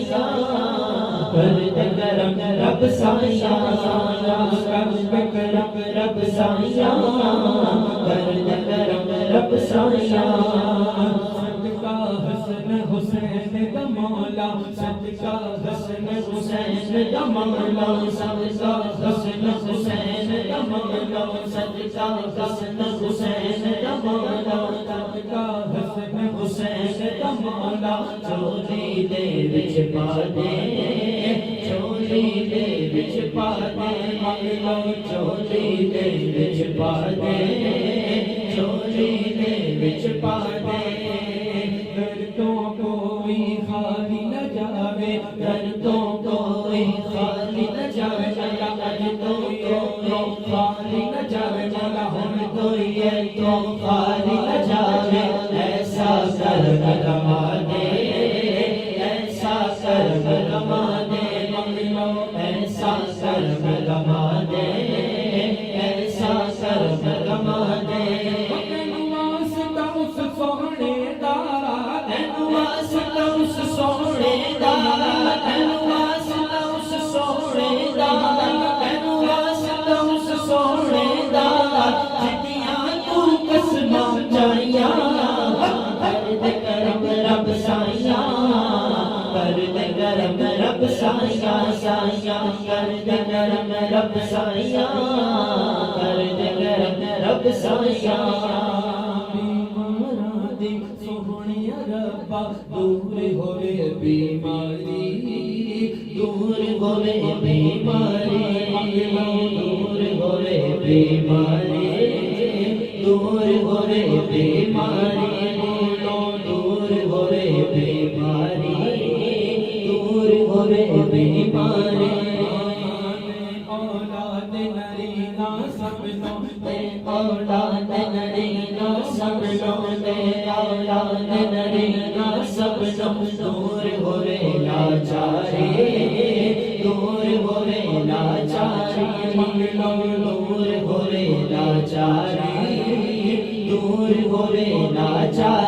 سایہ کر دے کرم رب سایہ کر دے کرم رب سایہ کر دے کرم رب سایہ صدقہ حسن حسین کا مولا صدقہ حسن حسین کا مولا صدقہ حسن حسین کا مولا صدقہ حسن حسین کا مولا صدقہ حسن حسین کا مولا چولی دے وچ پا دے چولی دے وچ پا دے مولا چولی دے وچ پا دے چولی دے وچ پا دے دردوں کوئی خالی نہ جاوے دردوں کوئی خالی نہ جاوے دردوں کوئی خالی نہ جاوے مولا ہم کوئی ہے تو خالی نہ جاوے ایسا کرما دے ایسا کرما دے مولا ایسا کرما دے ایسا کرما دے رب سایہ سایہ کر دے کرم رب سایہ کر دے کرم رب سایہ بیماراں دی سوہنیا ربا دور ہوئے بیماری دور ہوئے بیماری دور ہوئے بیماری دور ہوئے بیماری دور ہوئے بیماری دور ہوئے بیماری اولاد نرینا سب لو تے اولاد نرینا سب لو تے اولاد نرینا سب لو دور ہوئے لاچاری دور ہوئے لاچاری منگلو دور ہوئے لاچاری دور ہوئے لاچاری